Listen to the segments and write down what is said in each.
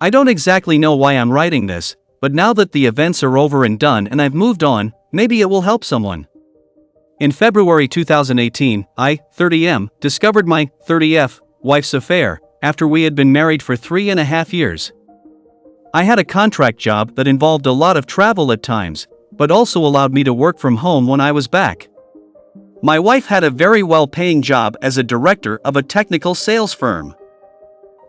I don't exactly know why I'm writing this, but now that the events are over and done and I've moved on, maybe it will help someone. In February 2018, I, 30M, discovered my 30F wife's affair after we had been married for 3.5 years. I had a contract job that involved a lot of travel at times, but also allowed me to work from home when I was back. My wife had a very well-paying job as a director of a technical sales firm.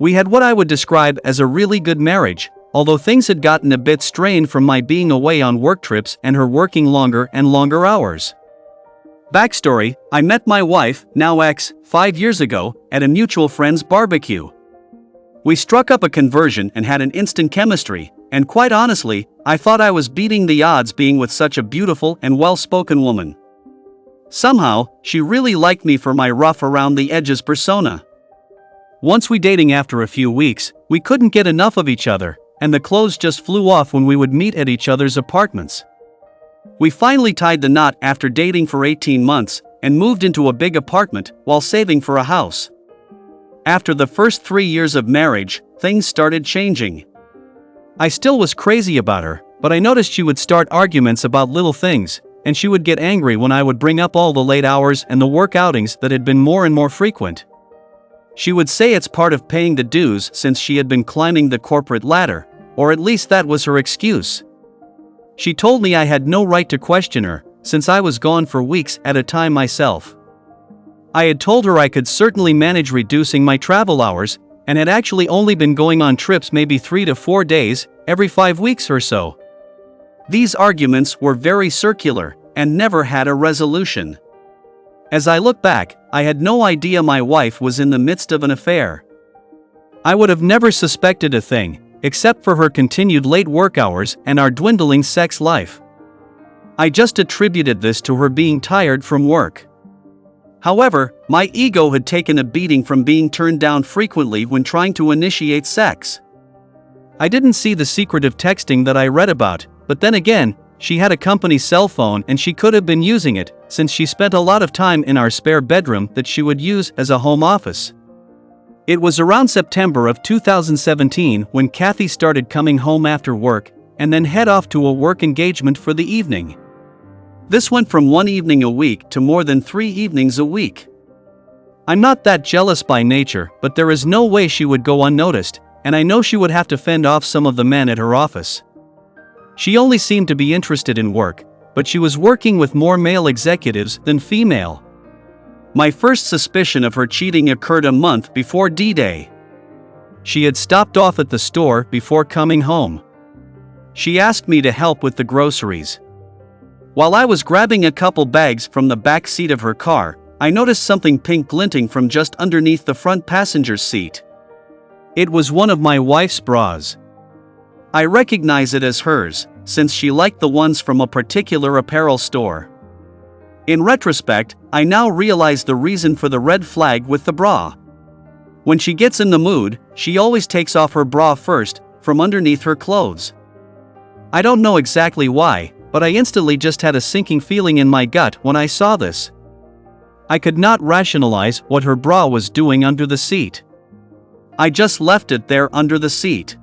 We had what I would describe as a really good marriage, although things had gotten a bit strained from my being away on work trips and her working longer and longer hours. Backstory: I met my wife, now ex, 5 years ago, at a mutual friend's barbecue. We struck up a conversion and had an instant chemistry, and quite honestly, I thought I was beating the odds being with such a beautiful and well-spoken woman. Somehow, she really liked me for my rough around the edges persona. Once we dating after a few weeks, we couldn't get enough of each other, and the clothes just flew off when we would meet at each other's apartments. We finally tied the knot after dating for 18 months, and moved into a big apartment while saving for a house. After the first 3 years of marriage, things started changing. I still was crazy about her, but I noticed she would start arguments about little things, and she would get angry when I would bring up all the late hours and the work outings that had been more and more frequent. She would say it's part of paying the dues since she had been climbing the corporate ladder, or at least that was her excuse. She told me I had no right to question her, since I was gone for weeks at a time myself. I had told her I could certainly manage reducing my travel hours, and had actually only been going on trips maybe 3 to 4 days, every 5 weeks or so. These arguments were very circular, and never had a resolution. As I look back, I had no idea my wife was in the midst of an affair. I would have never suspected a thing, except for her continued late work hours and our dwindling sex life. I just attributed this to her being tired from work. However, my ego had taken a beating from being turned down frequently when trying to initiate sex. I didn't see the secretive texting that I read about, but then again, she had a company cell phone and she could have been using it, since she spent a lot of time in our spare bedroom that she would use as a home office. It was around September of 2017 when Kathy started coming home after work, and then head off to a work engagement for the evening. This went from 1 evening a week to more than 3 evenings a week. I'm not that jealous by nature, but there is no way she would go unnoticed, and I know she would have to fend off some of the men at her office. She only seemed to be interested in work, but she was working with more male executives than female. My first suspicion of her cheating occurred a month before D-Day. She had stopped off at the store before coming home. She asked me to help with the groceries. While I was grabbing a couple bags from the back seat of her car, I noticed something pink glinting from just underneath the front passenger's seat. It was one of my wife's bras. I recognize it as hers, since she liked the ones from a particular apparel store. In retrospect, I now realize the reason for the red flag with the bra. When she gets in the mood, she always takes off her bra first, from underneath her clothes. I don't know exactly why, but I instantly just had a sinking feeling in my gut when I saw this. I could not rationalize what her bra was doing under the seat. I just left it there under the seat.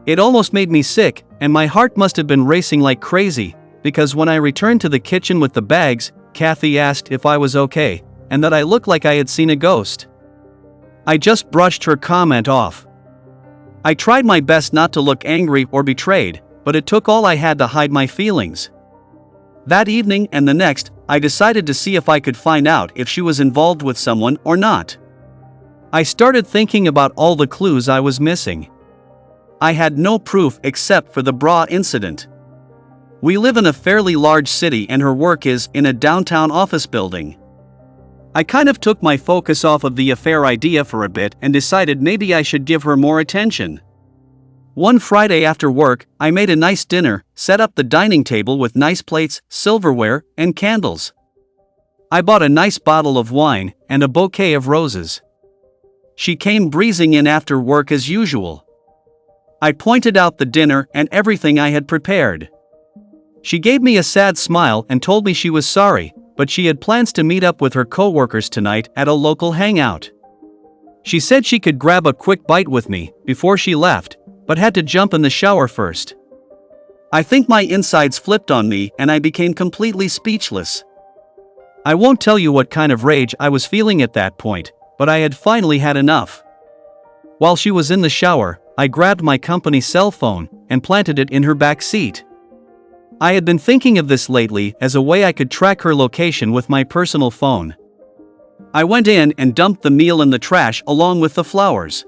It almost made me sick, and my heart must have been racing like crazy, because when I returned to the kitchen with the bags, Kathy asked if I was okay, and that I looked like I had seen a ghost. I just brushed her comment off. I tried my best not to look angry or betrayed, but it took all I had to hide my feelings. That evening and the next, I decided to see if I could find out if she was involved with someone or not. I started thinking about all the clues I was missing. I had no proof except for the bra incident. We live in a fairly large city and her work is in a downtown office building. I kind of took my focus off of the affair idea for a bit and decided maybe I should give her more attention. One Friday after work, I made a nice dinner, set up the dining table with nice plates, silverware, and candles. I bought a nice bottle of wine and a bouquet of roses. She came breezing in after work as usual. I pointed out the dinner and everything I had prepared. She gave me a sad smile and told me she was sorry, but she had plans to meet up with her coworkers tonight at a local hangout. She said she could grab a quick bite with me before she left, but had to jump in the shower first. I think my insides flipped on me and I became completely speechless. I won't tell you what kind of rage I was feeling at that point, but I had finally had enough. While she was in the shower, I grabbed my company cell phone and planted it in her back seat. I had been thinking of this lately as a way I could track her location with my personal phone. I went in and dumped the meal in the trash along with the flowers.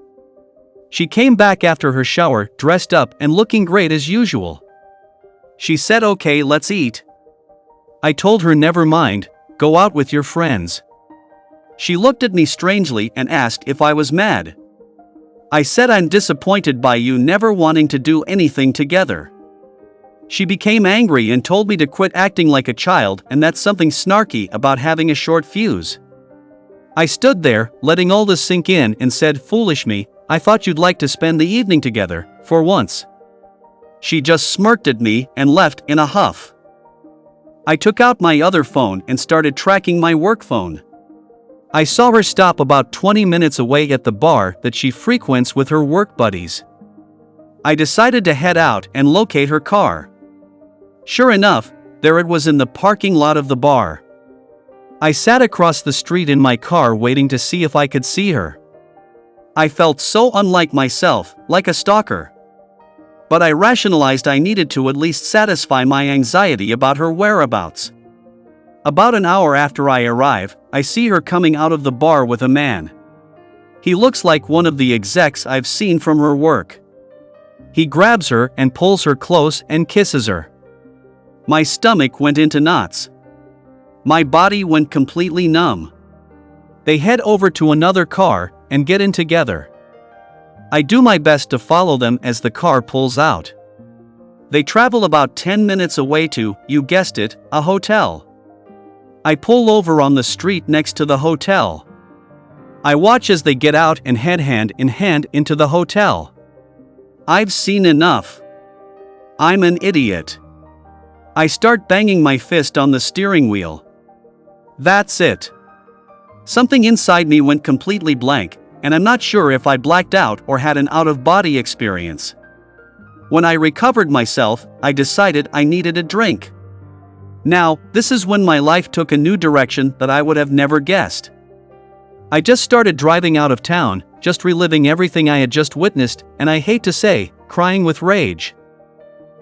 She came back after her shower, dressed up and looking great as usual. She said, "Okay, let's eat." I told her never mind, go out with your friends. She looked at me strangely and asked if I was mad. I said I'm disappointed by you never wanting to do anything together. She became angry and told me to quit acting like a child and that's something snarky about having a short fuse. I stood there, letting all this sink in and said, "Foolish me, I thought you'd like to spend the evening together, for once." She just smirked at me and left in a huff. I took out my other phone and started tracking my work phone. I saw her stop about 20 minutes away at the bar that she frequents with her work buddies. I decided to head out and locate her car. Sure enough, there it was in the parking lot of the bar. I sat across the street in my car waiting to see if I could see her. I felt so unlike myself, like a stalker. But I rationalized I needed to at least satisfy my anxiety about her whereabouts. About an hour after I arrive, I see her coming out of the bar with a man. He looks like one of the execs I've seen from her work. He grabs her and pulls her close and kisses her. My stomach went into knots. My body went completely numb. They head over to another car and get in together. I do my best to follow them as the car pulls out. They travel about 10 minutes away to, you guessed it, a hotel. I pull over on the street next to the hotel. I watch as they get out and head hand in hand into the hotel. I've seen enough. I'm an idiot. I start banging my fist on the steering wheel. That's it. Something inside me went completely blank, and I'm not sure if I blacked out or had an out-of-body experience. When I recovered myself, I decided I needed a drink. Now, this is when my life took a new direction that I would have never guessed. I just started driving out of town, just reliving everything I had just witnessed, and I hate to say, crying with rage.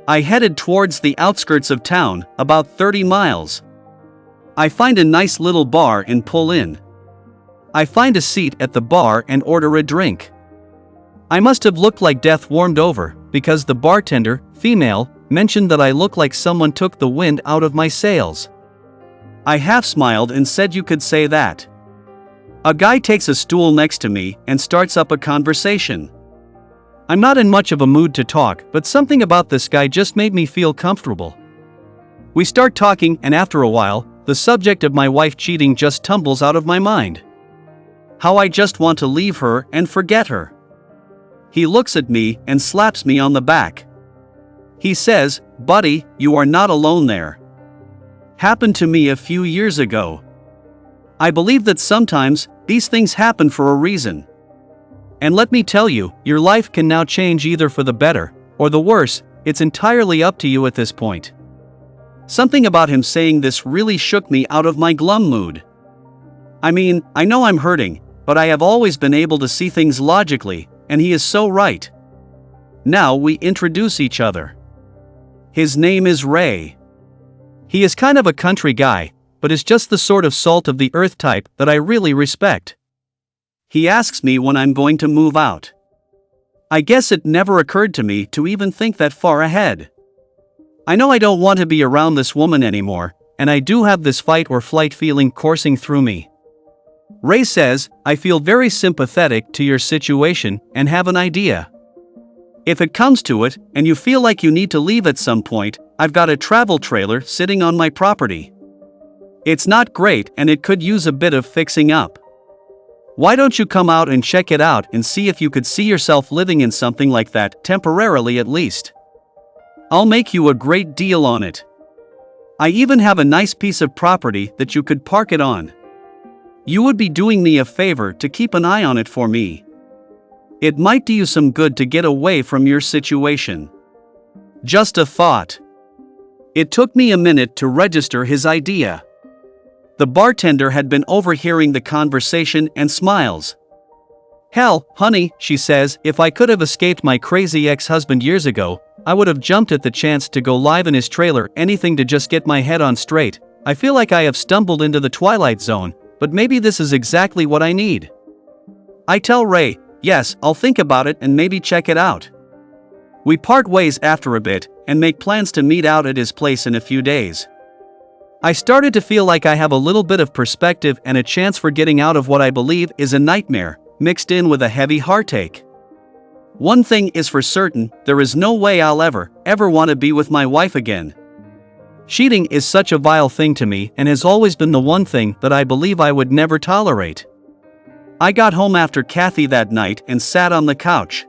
I headed towards the outskirts of town, about 30 miles. I find a nice little bar and pull in. I find a seat at the bar and order a drink. I must have looked like death warmed over, because the bartender, female, mentioned that I look like someone took the wind out of my sails. I half smiled and said you could say that. A guy takes a stool next to me and starts up a conversation. I'm not in much of a mood to talk, but something about this guy just made me feel comfortable. We start talking and after a while, the subject of my wife cheating just tumbles out of my mind. How I just want to leave her and forget her. He looks at me and slaps me on the back. He says, "Buddy, you are not alone there. Happened to me a few years ago." I believe that sometimes, these things happen for a reason. And let me tell you, your life can now change either for the better, or the worse, it's entirely up to you at this point. Something about him saying this really shook me out of my glum mood. I mean, I know I'm hurting, but I have always been able to see things logically, and he is so right. Now we introduce each other. His name is Ray. He is kind of a country guy, but is just the sort of salt of the earth type that I really respect. He asks me when I'm going to move out. I guess it never occurred to me to even think that far ahead. I know I don't want to be around this woman anymore, and I do have this fight or flight feeling coursing through me. Ray says, "I feel very sympathetic to your situation and have an idea. If it comes to it, and you feel like you need to leave at some point, I've got a travel trailer sitting on my property. It's not great and it could use a bit of fixing up. Why don't you come out and check it out and see if you could see yourself living in something like that, temporarily at least? I'll make you a great deal on it. I even have a nice piece of property that you could park it on. You would be doing me a favor to keep an eye on it for me." It might do you some good to get away from your situation. Just a thought. It took me a minute to register his idea. The bartender had been overhearing the conversation and smiles. "Hell, honey," she says, "if I could have escaped my crazy ex-husband years ago, I would have jumped at the chance to go live in his trailer, anything to just get my head on straight. I feel like I have stumbled into the twilight zone, but maybe this is exactly what I need." I tell Ray, "Yes, I'll think about it and maybe check it out." We part ways after a bit and make plans to meet out at his place in a few days. I started to feel like I have a little bit of perspective and a chance for getting out of what I believe is a nightmare, mixed in with a heavy heartache. One thing is for certain, there is no way I'll ever want to be with my wife again. Cheating is such a vile thing to me and has always been the one thing that I believe I would never tolerate. I got home after Kathy that night and sat on the couch.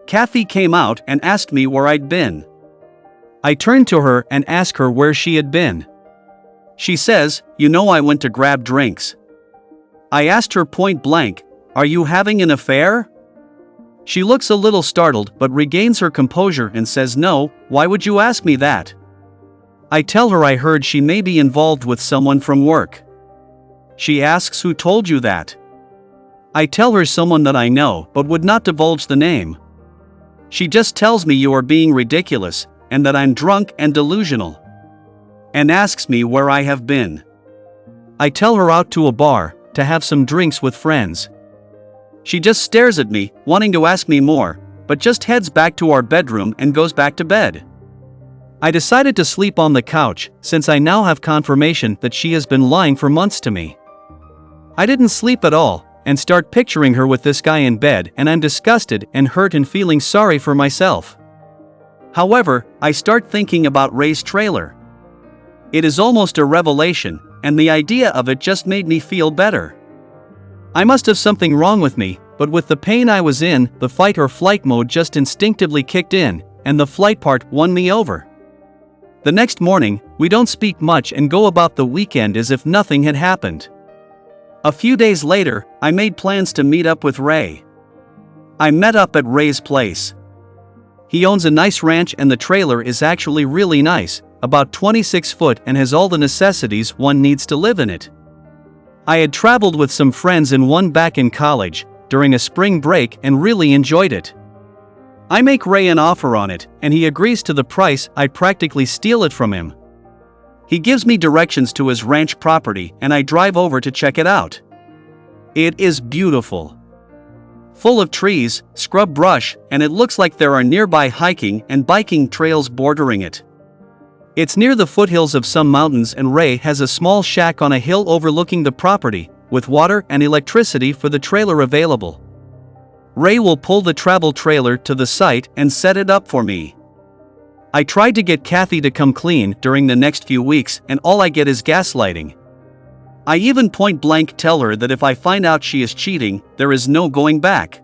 Kathy came out and asked me where I'd been. I turned to her and asked her where she had been. She says, "You know, I went to grab drinks." I asked her point blank, "Are you having an affair?" She looks a little startled but regains her composure and says, "No, why would you ask me that?" I tell her I heard she may be involved with someone from work. She asks, "Who told you that?" I tell her someone that I know but would not divulge the name. She just tells me you are being ridiculous and that I'm drunk and delusional, and asks me where I have been. I tell her out to a bar to have some drinks with friends. She just stares at me, wanting to ask me more, but just heads back to our bedroom and goes back to bed. I decided to sleep on the couch, since I now have confirmation that she has been lying for months to me. I didn't sleep at all, and start picturing her with this guy in bed, and I'm disgusted and hurt and feeling sorry for myself. However, I start thinking about Ray's trailer. It is almost a revelation, and the idea of it just made me feel better. I must have something wrong with me, but with the pain I was in, the fight or flight mode just instinctively kicked in, and the flight part won me over. The next morning, we don't speak much and go about the weekend as if nothing had happened. A few days later, I made plans to meet up with Ray. I met up at Ray's place. He owns a nice ranch and the trailer is actually really nice, about 26 foot, and has all the necessities one needs to live in it. I had traveled with some friends in one back in college, during a spring break, and really enjoyed it. I make Ray an offer on it, and he agrees to the price. I practically steal it from him. He gives me directions to his ranch property and I drive over to check it out. It is beautiful. Full of trees, scrub brush, and it looks like there are nearby hiking and biking trails bordering it. It's near the foothills of some mountains, and Ray has a small shack on a hill overlooking the property, with water and electricity for the trailer available. Ray will pull the travel trailer to the site and set it up for me. I tried to get Kathy to come clean during the next few weeks, and all I get is gaslighting. I even point blank tell her that if I find out she is cheating, there is no going back.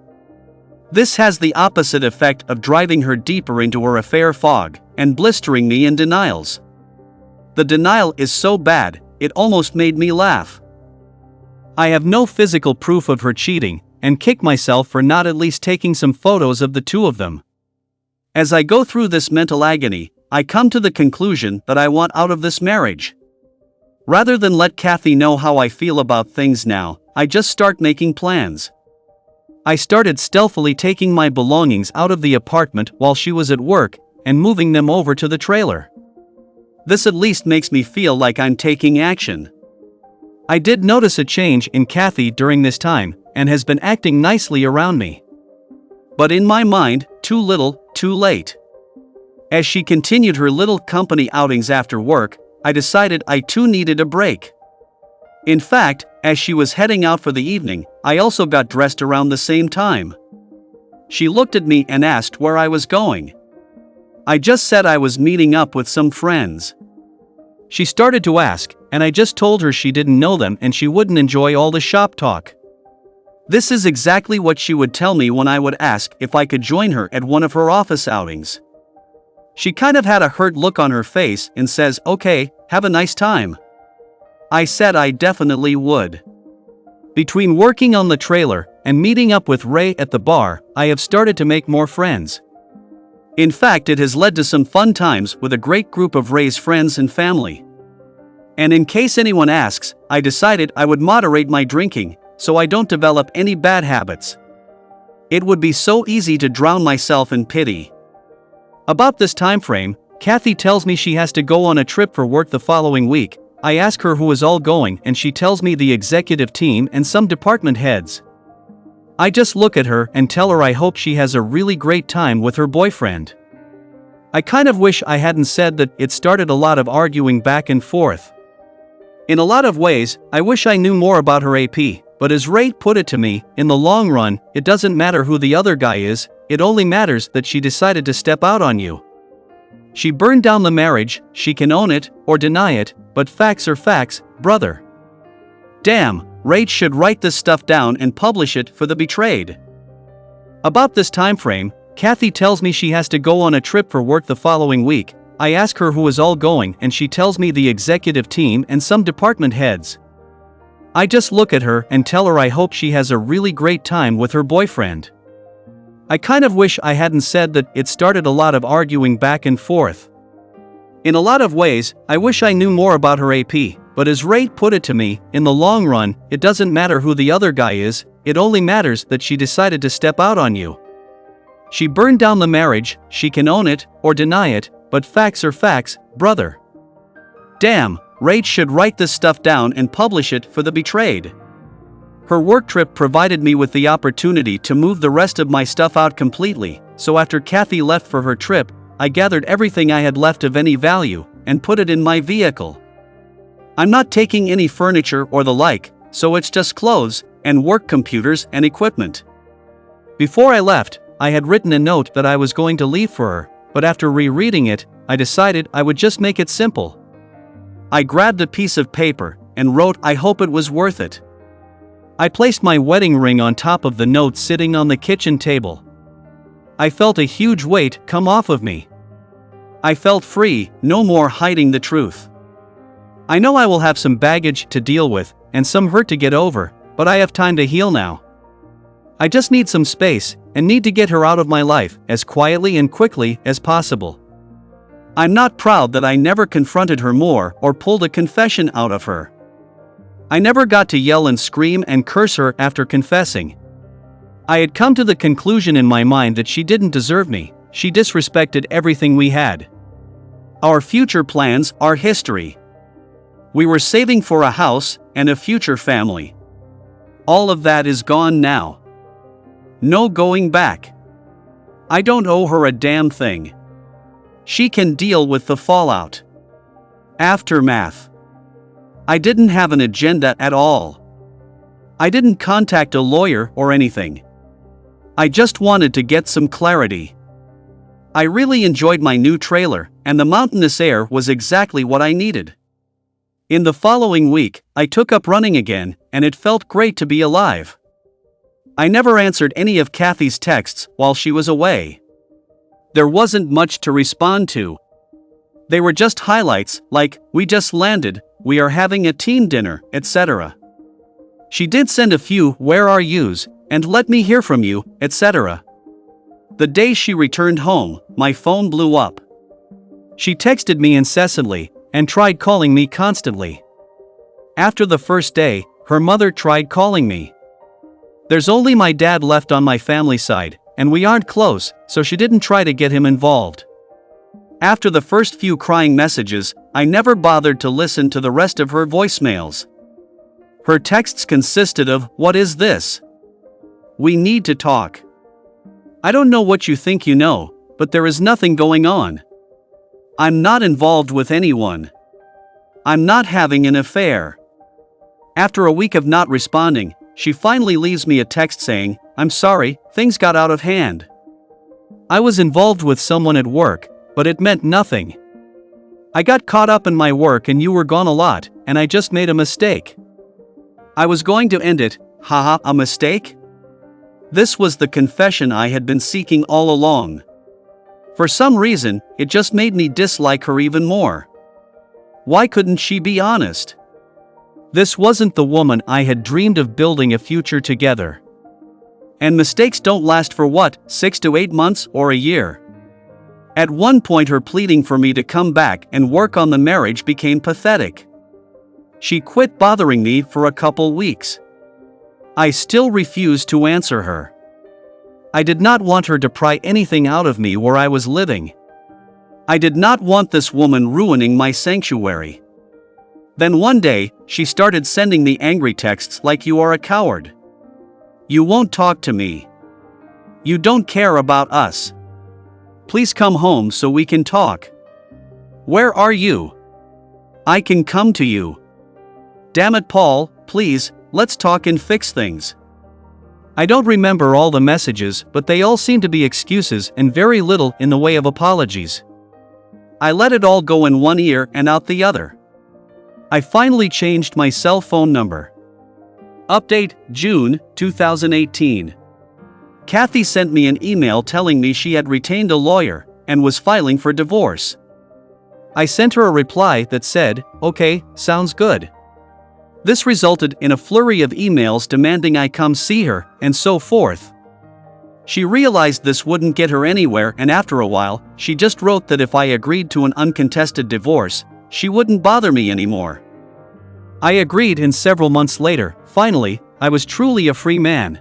This has the opposite effect of driving her deeper into her affair fog, and blistering me in denials. The denial is so bad, it almost made me laugh. I have no physical proof of her cheating, and kick myself for not at least taking some photos of the two of them. As I go through this mental agony, I come to the conclusion that I want out of this marriage. Rather than let Kathy know how I feel about things now, I just start making plans. I started stealthily taking my belongings out of the apartment while she was at work, and moving them over to the trailer. This at least makes me feel like I'm taking action. I did notice a change in Kathy during this time, and has been acting nicely around me. But in my mind, too little, too late. As she continued her little company outings after work, I decided I too needed a break. In fact, as she was heading out for the evening, I also got dressed around the same time. She looked at me and asked where I was going. I just said I was meeting up with some friends. She started to ask, and I just told her she didn't know them and she wouldn't enjoy all the shop talk. This is exactly what she would tell me when I would ask if I could join her at one of her office outings. She kind of had a hurt look on her face and says, "Okay, have a nice time." I said I definitely would. Between working on the trailer, and meeting up with Ray at the bar, I have started to make more friends. In fact, it has led to some fun times with a great group of Ray's friends and family. And in case anyone asks, I decided I would moderate my drinking, so I don't develop any bad habits. It would be so easy to drown myself in pity. About this time frame, Kathy tells me she has to go on a trip for work the following week. I ask her who is all going and she tells me the executive team and some department heads. I just look at her and tell her I hope she has a really great time with her boyfriend. I kind of wish I hadn't said that. It started a lot of arguing back and forth. In a lot of ways, I wish I knew more about her AP, but as Ray put it to me, in the long run, it doesn't matter who the other guy is, it only matters that she decided to step out on you. She burned down the marriage, she can own it, or deny it, but facts are facts, brother. Damn, Ray should write this stuff down and publish it for the betrayed. About this time frame, Kathy tells me she has to go on a trip for work the following week. I ask her who is all going and she tells me the executive team and some department heads. I just look at her and tell her I hope she has a really great time with her boyfriend. I kind of wish I hadn't said that. It started a lot of arguing back and forth. In a lot of ways, I wish I knew more about her AP, but as Ray put it to me, in the long run, it doesn't matter who the other guy is, it only matters that she decided to step out on you. She burned down the marriage, she can own it, or deny it, but facts are facts, brother. Damn, Ray should write this stuff down and publish it for the betrayed. Her work trip provided me with the opportunity to move the rest of my stuff out completely, so after Kathy left for her trip, I gathered everything I had left of any value, and put it in my vehicle. I'm not taking any furniture or the like, so it's just clothes, and work computers and equipment. Before I left, I had written a note that I was going to leave for her, but after rereading it, I decided I would just make it simple. I grabbed a piece of paper, and wrote, I hope it was worth it. I placed my wedding ring on top of the note sitting on the kitchen table. I felt a huge weight come off of me. I felt free, no more hiding the truth. I know I will have some baggage to deal with, and some hurt to get over, but I have time to heal now. I just need some space, and need to get her out of my life as quietly and quickly as possible. I'm not proud that I never confronted her more or pulled a confession out of her. I never got to yell and scream and curse her after confessing. I had come to the conclusion in my mind that she didn't deserve me, she disrespected everything we had. Our future plans are history. We were saving for a house and a future family. All of that is gone now. No going back. I don't owe her a damn thing. She can deal with the fallout. Aftermath. I didn't have an agenda at all. I didn't contact a lawyer or anything. I just wanted to get some clarity. I really enjoyed my new trailer, and the mountainous air was exactly what I needed. In the following week, I took up running again, and it felt great to be alive. I never answered any of Kathy's texts while she was away. There wasn't much to respond to. They were just highlights, like, we just landed, we are having a team dinner, etc. She did send a few where are yous, and let me hear from you, etc. The day she returned home, my phone blew up. She texted me incessantly, and tried calling me constantly. After the first day, her mother tried calling me. There's only my dad left on my family side, and we aren't close, so she didn't try to get him involved. After the first few crying messages, I never bothered to listen to the rest of her voicemails. Her texts consisted of, what is this? We need to talk. I don't know what you think you know, but there is nothing going on. I'm not involved with anyone. I'm not having an affair. After a week of not responding, she finally leaves me a text saying, I'm sorry, things got out of hand. I was involved with someone at work, but it meant nothing. I got caught up in my work and you were gone a lot, and I just made a mistake. I was going to end it, haha, a mistake? This was the confession I had been seeking all along. For some reason, it just made me dislike her even more. Why couldn't she be honest? This wasn't the woman I had dreamed of building a future together. And mistakes don't last for what, 6 to 8 months or a year? At one point her pleading for me to come back and work on the marriage became pathetic. She quit bothering me for a couple weeks. I still refused to answer her. I did not want her to pry anything out of me where I was living. I did not want this woman ruining my sanctuary. Then one day, she started sending me angry texts like "You are a coward. You won't talk to me. You don't care about us. Please come home so we can talk. Where are you? I can come to you. Damn it, Paul, please, let's talk and fix things." I don't remember all the messages, but they all seem to be excuses and very little in the way of apologies. I let it all go in one ear and out the other. I finally changed my cell phone number. Update, June 2018. Kathy sent me an email telling me she had retained a lawyer and was filing for divorce. I sent her a reply that said, "Okay, sounds good." This resulted in a flurry of emails demanding I come see her, and so forth. She realized this wouldn't get her anywhere, and after a while, she just wrote that if I agreed to an uncontested divorce, she wouldn't bother me anymore. I agreed, and several months later, finally, I was truly a free man.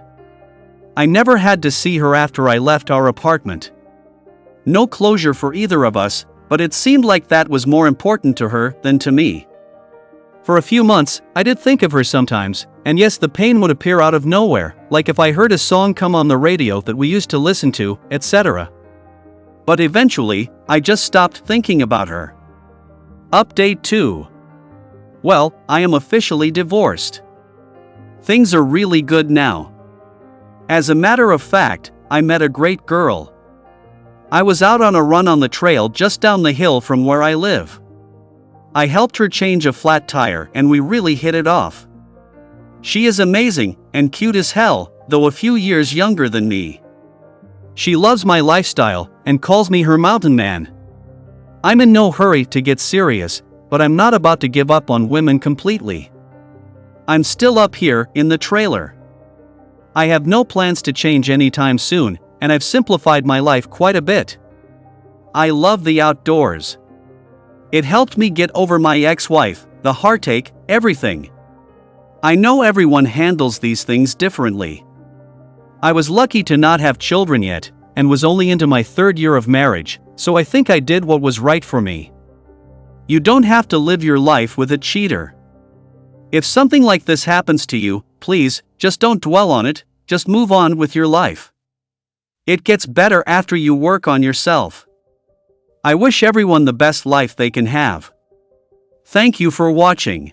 I never had to see her after I left our apartment. No closure for either of us, but it seemed like that was more important to her than to me. For a few months, I did think of her sometimes, and yes, the pain would appear out of nowhere, like if I heard a song come on the radio that we used to listen to, etc. But eventually, I just stopped thinking about her. Update 2. Well, I am officially divorced. Things are really good now. As a matter of fact, I met a great girl. I was out on a run on the trail just down the hill from where I live. I helped her change a flat tire and we really hit it off. She is amazing and cute as hell, though a few years younger than me. She loves my lifestyle and calls me her mountain man. I'm in no hurry to get serious, but I'm not about to give up on women completely. I'm still up here in the trailer. I have no plans to change anytime soon, and I've simplified my life quite a bit. I love the outdoors. It helped me get over my ex-wife, the heartache, everything. I know everyone handles these things differently. I was lucky to not have children yet, and was only into my 3rd year of marriage, so I think I did what was right for me. You don't have to live your life with a cheater. If something like this happens to you, please, just don't dwell on it, just move on with your life. It gets better after you work on yourself. I wish everyone the best life they can have. Thank you for watching.